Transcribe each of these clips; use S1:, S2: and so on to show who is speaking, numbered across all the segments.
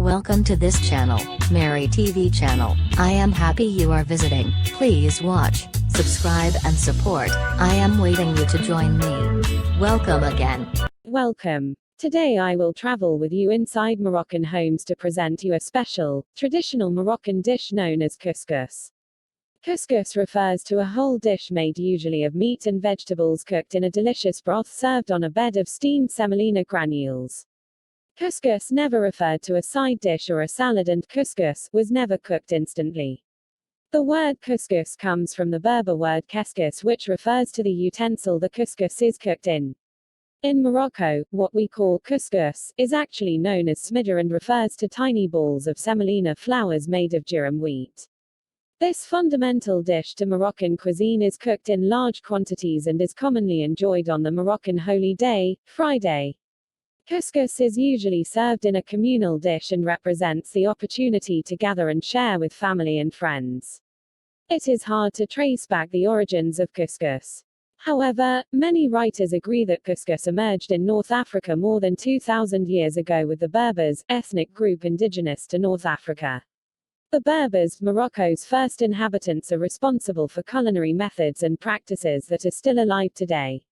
S1: Welcome to this channel, Mary TV channel. I am happy you are visiting. Please watch, subscribe and support. I am waiting you to join me. Welcome again.
S2: Welcome. Today I will travel with you inside Moroccan homes to present you a special, traditional Moroccan dish known as couscous. Couscous refers to a whole dish made usually of meat and vegetables cooked in a delicious broth served on a bed of steamed semolina granules. Couscous never referred to a side dish or a salad, and couscous was never cooked instantly. The word couscous comes from the Berber word keskus, which refers to the utensil the couscous is cooked in. In Morocco, what we call couscous is actually known as smidr and refers to tiny balls of semolina flours made of durum wheat. This fundamental dish to Moroccan cuisine is cooked in large quantities and is commonly enjoyed on the Moroccan holy day, Friday. Couscous is usually served in a communal dish and represents the opportunity to gather and share with family and friends. It is hard to trace back the origins of couscous. However, many writers agree that couscous emerged in North Africa more than 2,000 years ago with the Berbers, ethnic group indigenous to North Africa. The Berbers, Morocco's first inhabitants, are responsible for culinary methods and practices that are still alive today.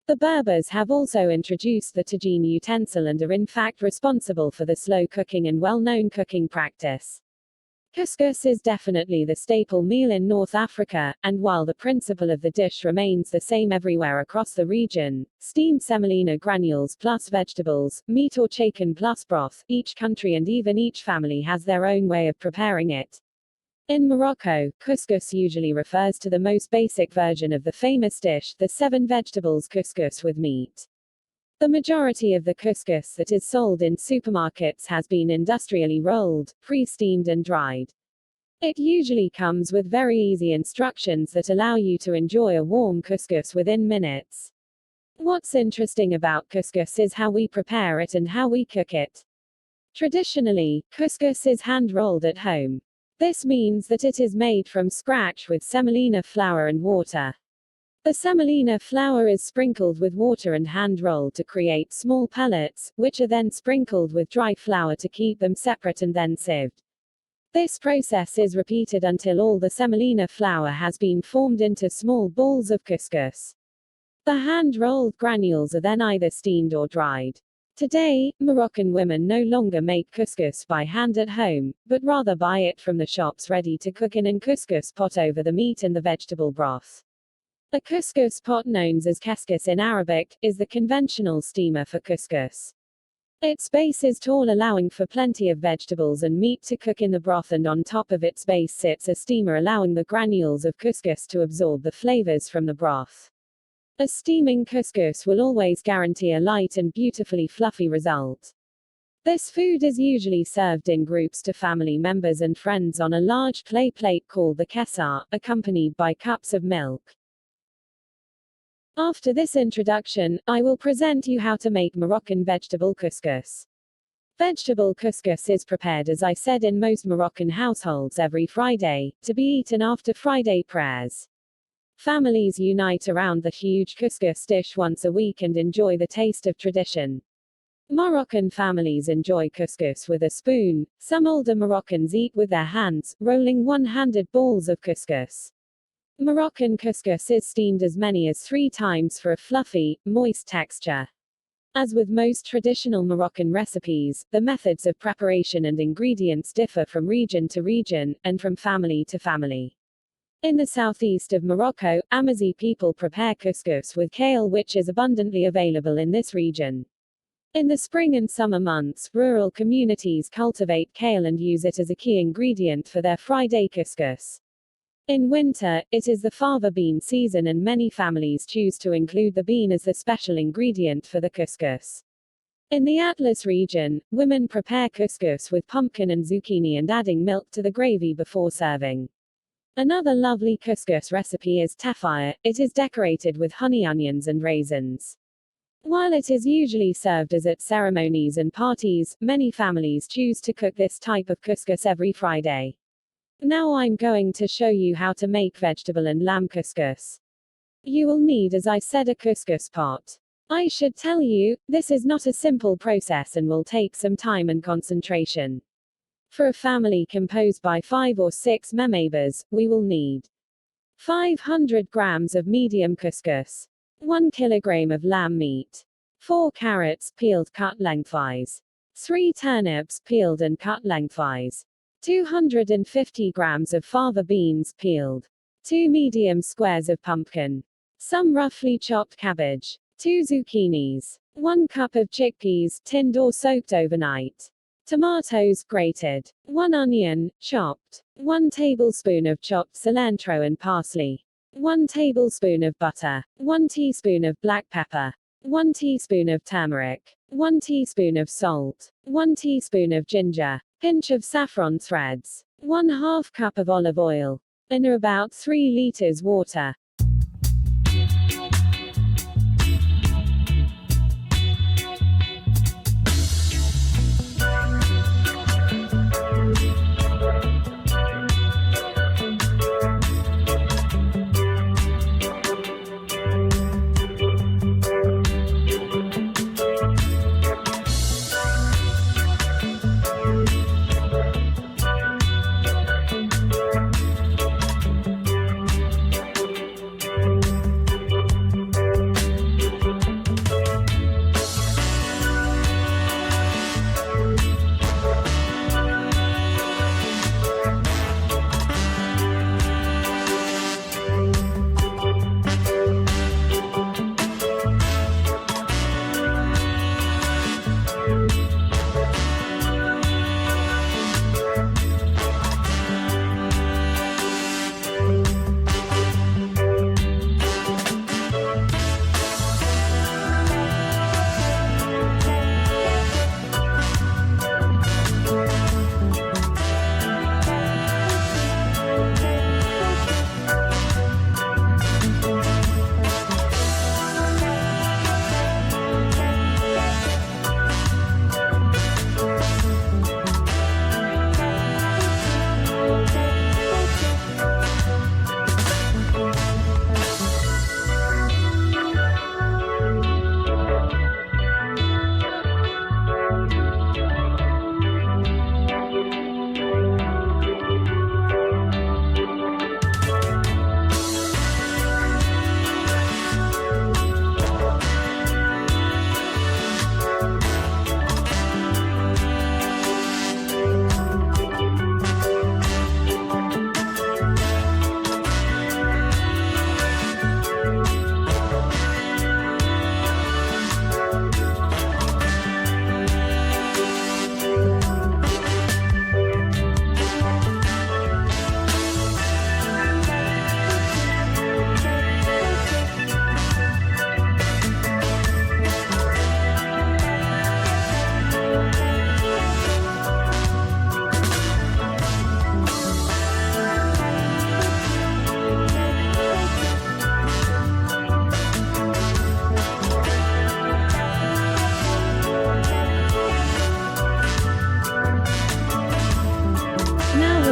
S2: The Berbers have also introduced the tagine utensil and are in fact responsible for the slow cooking and well-known cooking practice. Couscous is definitely the staple meal in North Africa, and while the principle of the dish remains the same everywhere across the region, steamed semolina granules plus vegetables, meat or chicken plus broth, each country and even each family has their own way of preparing it. In Morocco, couscous usually refers to the most basic version of the famous dish, the 7 vegetables couscous with meat. The majority of the couscous that is sold in supermarkets has been industrially rolled, pre-steamed and dried. It usually comes with very easy instructions that allow you to enjoy a warm couscous within minutes. What's interesting about couscous is how we prepare it and how we cook it. Traditionally, couscous is hand-rolled at home. This means that it is made from scratch with semolina flour and water. The semolina flour is sprinkled with water and hand-rolled to create small pellets, which are then sprinkled with dry flour to keep them separate and then sieved. This process is repeated until all the semolina flour has been formed into small balls of couscous. The hand-rolled granules are then either steamed or dried. Today, Moroccan women no longer make couscous by hand at home, but rather buy it from the shops ready to cook in an couscous pot over the meat and the vegetable broth. A couscous pot, known as keskus in Arabic, is the conventional steamer for couscous. Its base is tall, allowing for plenty of vegetables and meat to cook in the broth, and on top of its base sits a steamer allowing the granules of couscous to absorb the flavors from the broth. A steaming couscous will always guarantee a light and beautifully fluffy result. This food is usually served in groups to family members and friends on a large clay plate called the kessar, accompanied by cups of milk. After this introduction, I will present you how to make Moroccan vegetable couscous. Vegetable couscous is prepared, as I said, in most Moroccan households every Friday, to be eaten after Friday prayers. Families unite around the huge couscous dish once a week and enjoy the taste of tradition. Moroccan families enjoy couscous with a spoon. Some older Moroccans eat with their hands, rolling one-handed balls of couscous. Moroccan couscous is steamed as many as 3 times for a fluffy, moist texture. As with most traditional Moroccan recipes, the methods of preparation and ingredients differ from region to region, and from family to family. In the southeast of Morocco, Amazi people prepare couscous with kale, which is abundantly available in this region. In the spring and summer months, rural communities cultivate kale and use it as a key ingredient for their Friday couscous. In winter, it is the fava bean season, and many families choose to include the bean as the special ingredient for the couscous. In the Atlas region, women prepare couscous with pumpkin and zucchini and adding milk to the gravy before serving. Another lovely couscous recipe is tafaya. It is decorated with honey, onions and raisins. While it is usually served as at ceremonies and parties, many families choose to cook this type of couscous every Friday. Now I'm going to show you how to make vegetable and lamb couscous. You will need, as I said, a couscous pot. I should tell you, this is not a simple process and will take some time and concentration. For a family composed by 5 or 6 members, we will need 500 grams of medium couscous, 1 kilogram of lamb meat, 4 carrots, peeled cut lengthwise, 3 turnips, peeled and cut lengthwise, 250 grams of fava beans, peeled, 2 medium squares of pumpkin, some roughly chopped cabbage, 2 zucchinis, 1 cup of chickpeas, tinned or soaked overnight, tomatoes, grated, 1 onion, chopped, 1 tablespoon of chopped cilantro and parsley, 1 tablespoon of butter, 1 teaspoon of black pepper, 1 teaspoon of turmeric, 1 teaspoon of salt, 1 teaspoon of ginger, pinch of saffron threads, 1/2 cup of olive oil, and about 3 liters water.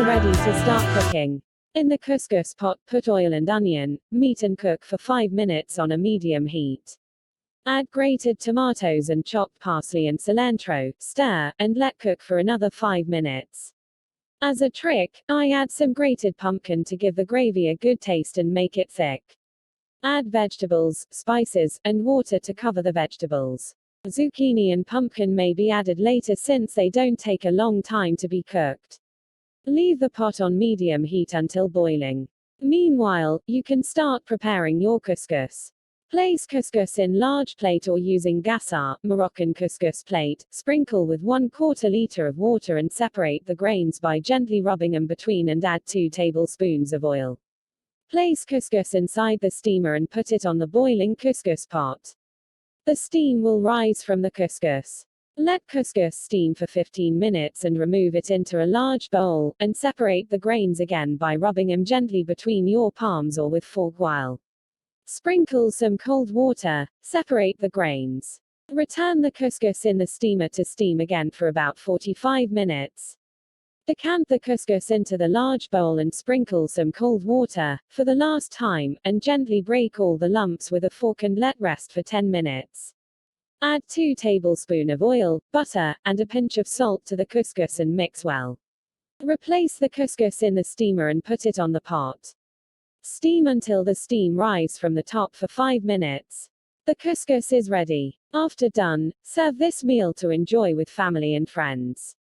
S2: Ready to start cooking. In the couscous pot, put oil and onion, meat and cook for 5 minutes on a medium heat. Add grated tomatoes and chopped parsley and cilantro, stir, and let cook for another 5 minutes. As a trick, I add some grated pumpkin to give the gravy a good taste and make it thick. Add vegetables, spices, and water to cover the vegetables. Zucchini and pumpkin may be added later since they don't take a long time to be cooked. Leave the pot on medium heat until boiling. Meanwhile, you can start preparing your couscous. Place couscous in large plate or using gassar, Moroccan couscous plate, sprinkle with 1/4 liter of water and separate the grains by gently rubbing them between and add 2 tablespoons of oil. Place couscous inside the steamer and put it on the boiling couscous pot. The steam will rise from the couscous. Let couscous steam for 15 minutes and remove it into a large bowl, and separate the grains again by rubbing them gently between your palms or with fork while. Sprinkle some cold water, separate the grains. Return the couscous in the steamer to steam again for about 45 minutes. Decant the couscous into the large bowl and sprinkle some cold water, for the last time, and gently break all the lumps with a fork and let rest for 10 minutes. Add 2 tablespoons of oil, butter, and a pinch of salt to the couscous and mix well. Replace the couscous in the steamer and put it on the pot. Steam until the steam rise from the top for 5 minutes. The couscous is ready. After done, serve this meal to enjoy with family and friends.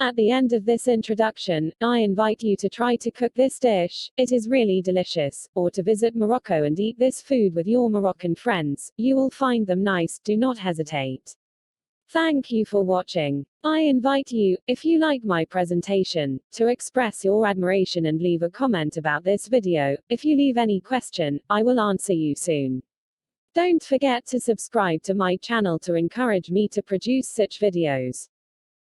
S2: At the end of this introduction, I invite you to try to cook this dish, it is really delicious, or to visit Morocco and eat this food with your Moroccan friends, you will find them nice, do not hesitate. Thank you for watching. I invite you, if you like my presentation, to express your admiration and leave a comment about this video. If you leave any question, I will answer you soon. Don't forget to subscribe to my channel to encourage me to produce such videos.